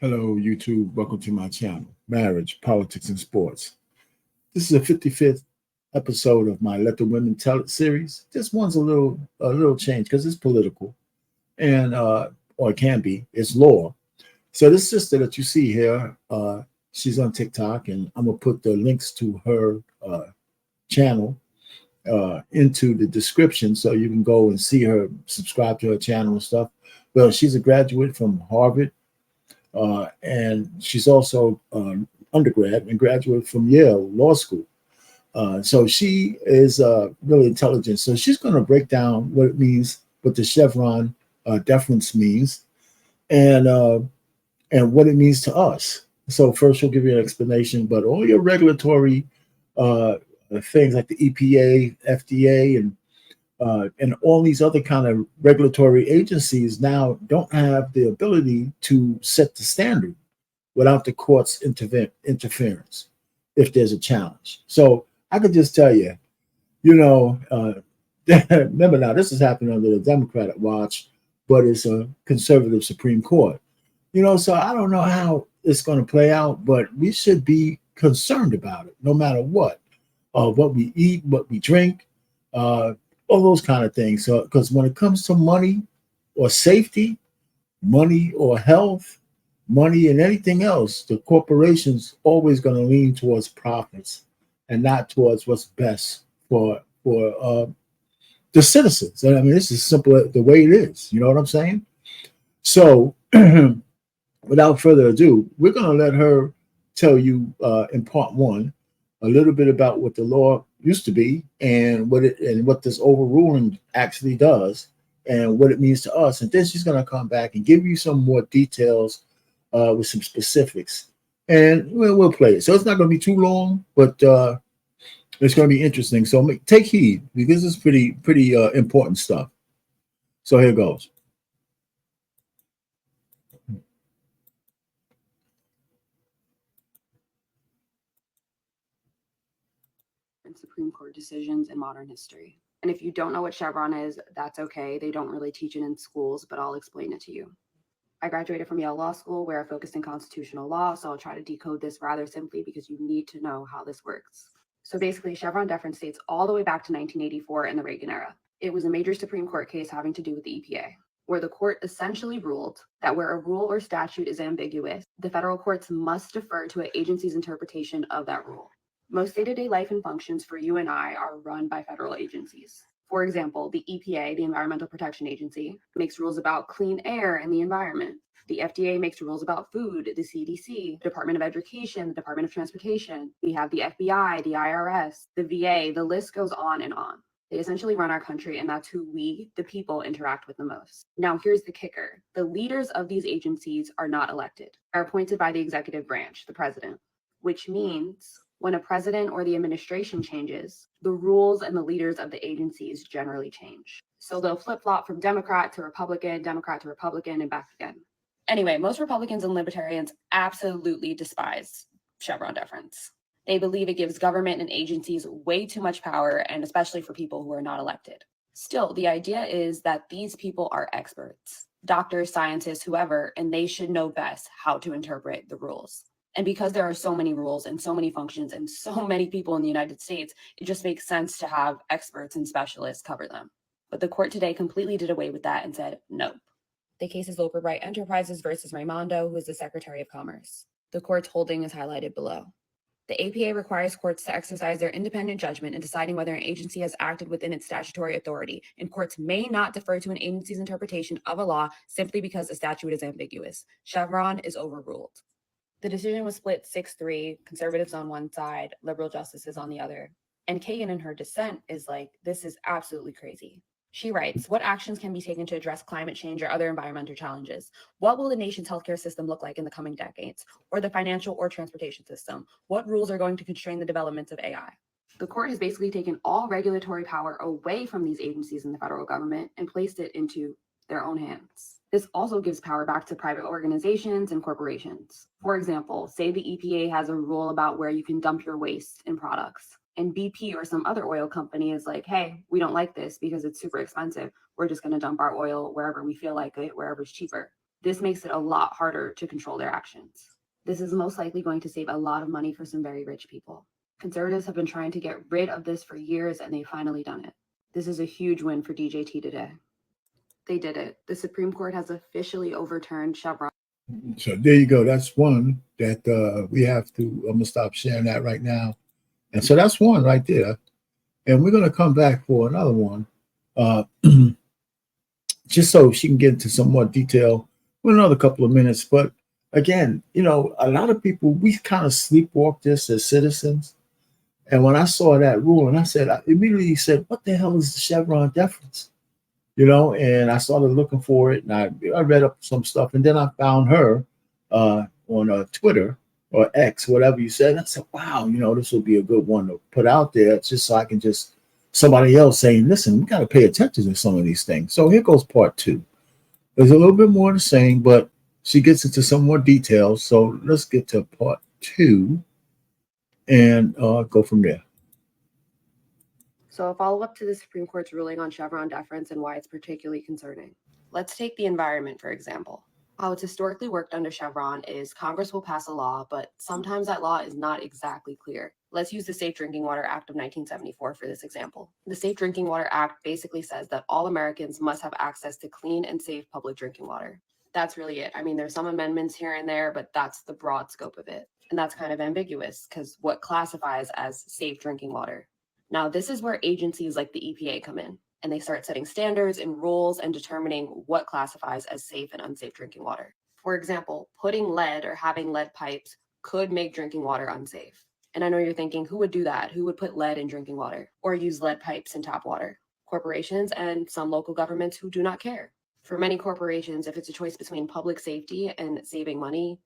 Hello, YouTube. Welcome to my channel, Marriage, Politics, and Sports. This is the 55th episode of my Let the Women Tell It series. This one's a little change because it's political and or it can be. It's law. So this sister that you see here, she's on TikTok, and I'm gonna put the links to her channel into the description so you can go and see her, subscribe to her channel and stuff. Well, she's a graduate from Harvard, and she's also undergrad and graduate from Yale Law School. So she is really intelligent. So she's going to break down what it means, what the Chevron deference means, and uh, and what it means to us. So first, she'll give you an explanation, but all your regulatory uh, things like the EPA, FDA, and all these other kind of regulatory agencies now don't have the ability to set the standard without the court's interference if there's a challenge. So I could just tell you, you know, remember now, this is happening under the Democratic watch, but it's a conservative Supreme Court. So I don't know how it's going to play out, but we should be concerned about it no matter what we eat, what we drink, uh, all those kind of things. So, because when it comes to money or safety, money or health, money and anything else, the corporation's always going to lean towards profits and not towards what's best for the citizens. And I mean, this is simple the way it is. You know what I'm saying? So, without further ado, we're going to let her tell you in part one a little bit about what the law used to be and what this overruling actually does and what it means to us. And then she's going to come back and give you some more details with some specifics, and we'll play it. So it's not going to be too long, but it's going to be interesting. So take heed because it's pretty important stuff. So here goes. Supreme Court decisions in modern history. And if you don't know what Chevron is, that's okay. They don't really teach it in schools, but I'll explain it to you. I graduated from Yale Law School where I focused in constitutional law, so I'll try to decode this rather simply because you need to know how this works. So basically, Chevron deference dates all the way back to 1984 in the Reagan era. It was a major Supreme Court case having to do with the EPA, where the court essentially ruled that where a rule or statute is ambiguous, the federal courts must defer to an agency's interpretation of that rule. Most day-to-day life and functions for you and I are run by federal agencies. For example, the EPA, the Environmental Protection Agency, makes rules about clean air and the environment. The FDA makes rules about food, the CDC, the Department of Education, the Department of Transportation. We have the FBI, the IRS, the VA, the list goes on and on. They essentially run our country, and that's who we, the people, interact with the most. Now, here's the kicker. The leaders of these agencies are not elected, are appointed by the executive branch, the president, which means when a president or the administration changes, the rules and the leaders of the agencies generally change. So they'll flip-flop from Democrat to Republican, and back again. Anyway, most Republicans and libertarians absolutely despise Chevron deference. They believe it gives government and agencies way too much power, and especially for people who are not elected. Still, the idea is that these people are experts, doctors, scientists, whoever, and they should know best how to interpret the rules. And because there are so many rules and so many functions and so many people in the United States, it just makes sense to have experts and specialists cover them. But the court today completely did away with that and said, nope. The case is Overbright Enterprises versus Raimondo, who is the Secretary of Commerce. The court's holding is highlighted below. The APA requires courts to exercise their independent judgment in deciding whether an agency has acted within its statutory authority, and courts may not defer to an agency's interpretation of a law simply because a statute is ambiguous. Chevron is overruled. The decision was split 6-3, conservatives on one side, liberal justices on the other. And Kagan in her dissent is like, this is absolutely crazy. She writes, what actions can be taken to address climate change or other environmental challenges? What will the nation's healthcare system look like in the coming decades? Or the financial or transportation system? What rules are going to constrain the development of AI? The court has basically taken all regulatory power away from these agencies in the federal government and placed it into their own hands. This also gives power back to private organizations and corporations. For example, say the EPA has a rule about where you can dump your waste in products, and BP or some other oil company is like, hey, we don't like this because it's super expensive. We're just going to dump our oil wherever we feel like it, wherever it's cheaper. This makes it a lot harder to control their actions. This is most likely going to save a lot of money for some very rich people. Conservatives have been trying to get rid of this for years, and they've finally done it. This is a huge win for DJT today. They did it. The Supreme Court has officially overturned Chevron. So there you go. That's one that we have to, I'm going to stop sharing that right now. And so that's one right there. And we're going to come back for another one, just so she can get into some more detail with another couple of minutes. But again, you know, a lot of people, we kind of sleepwalk this as citizens. And when I saw that rule, and I immediately said, what the hell is the Chevron deference? You know, and I started looking for it, and I read up some stuff, and then I found her on Twitter or X, whatever you said. And I said, wow, you know, this will be a good one to put out there, just so I can just somebody else saying, listen, we got to pay attention to some of these things. So here goes part two. There's a little bit more to saying, but she gets into some more details. So let's get to part two and go from there. So a follow-up to the Supreme Court's ruling on Chevron deference and why it's particularly concerning. Let's take the environment, for example. How it's historically worked under Chevron is Congress will pass a law, but sometimes that law is not exactly clear. Let's use the Safe Drinking Water Act of 1974 for this example. The Safe Drinking Water Act basically says that all Americans must have access to clean and safe public drinking water. That's really it. I mean, there's some amendments here and there, but that's the broad scope of it. And that's kind of ambiguous because what classifies as safe drinking water? Now, this is where agencies like the EPA come in, and they start setting standards and rules and determining what classifies as safe and unsafe drinking water. For example, putting lead or having lead pipes could make drinking water unsafe. And I know you're thinking, who would do that? Who would put lead in drinking water or use lead pipes in tap water? Corporations and some local governments who do not care. For many corporations, if it's a choice between public safety and saving money,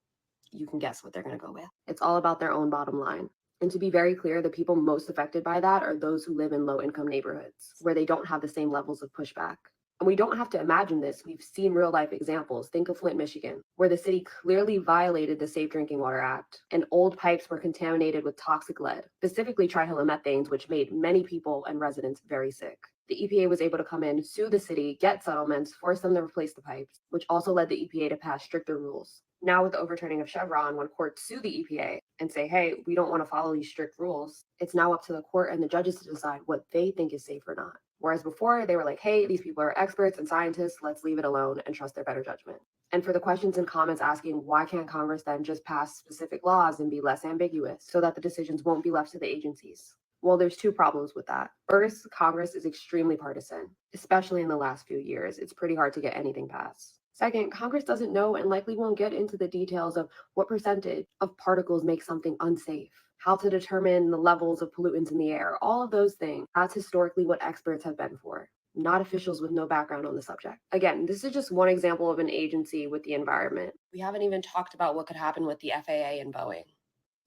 you can guess what they're going to go with. It's all about their own bottom line. And to be very clear, the people most affected by that are those who live in low-income neighborhoods where they don't have the same levels of pushback. And we don't have to imagine this. We've seen real-life examples. Think of Flint, Michigan, where the city clearly violated the Safe Drinking Water Act, and old pipes were contaminated with toxic lead, specifically trihalomethanes, which made many people and residents very sick. The EPA was able to come in, sue the city, get settlements, force them to replace the pipes, which also led the EPA to pass stricter rules. Now with the overturning of Chevron, when courts sue the EPA and say, hey, we don't want to follow these strict rules, it's now up to the court and the judges to decide what they think is safe or not. Whereas before, they were like, hey, these people are experts and scientists, let's leave it alone and trust their better judgment. And for the questions and comments asking, why can't Congress then just pass specific laws and be less ambiguous so that the decisions won't be left to the agencies? Well, there's two problems with that. First, Congress is extremely partisan, especially in the last few years. It's pretty hard to get anything passed. Second, Congress doesn't know and likely won't get into the details of what percentage of particles make something unsafe, how to determine the levels of pollutants in the air, all of those things. That's historically what experts have been for, not officials with no background on the subject. Again, this is just one example of an agency with the environment. We haven't even talked about what could happen with the FAA and Boeing.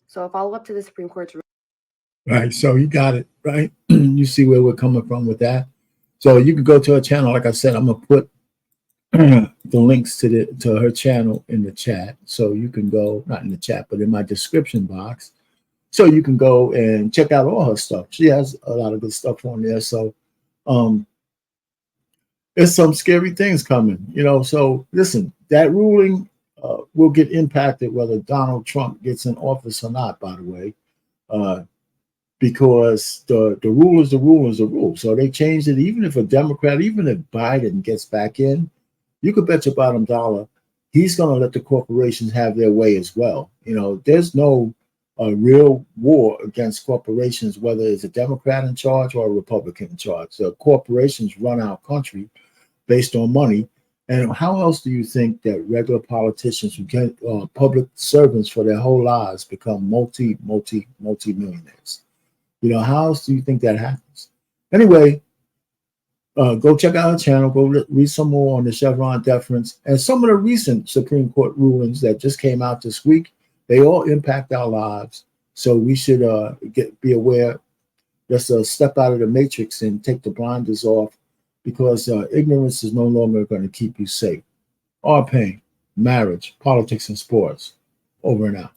So a follow-up to the Supreme Court's Right, so you got it, right? You see where we're coming from with that. So you can go to her channel. Like I said, I'm gonna put the links to her channel in the chat, so you can go, not in the chat, but in my description box, so you can go and check out all her stuff. She has a lot of good stuff on there. So there's some scary things coming, you know. So listen, that ruling will get impacted whether Donald Trump gets in office or not, by the way. Because the rule is the rule is the rule. So they changed it. Even if a Democrat, even if Biden gets back in, you could bet your bottom dollar he's going to let the corporations have their way as well. You know, there's no real war against corporations, whether it's a Democrat in charge or a Republican in charge. The corporations run our country based on money. And how else do you think that regular politicians who get public servants for their whole lives become multi-millionaires? You know, how else do you think that happens? Anyway, go check out our channel. Go read some more on the Chevron deference and some of the recent Supreme Court rulings that just came out this week. They all impact our lives. So we should be aware. Let's step out of the matrix and take the blinders off, because ignorance is no longer going to keep you safe. Our pain, marriage, politics, and sports. Over and out.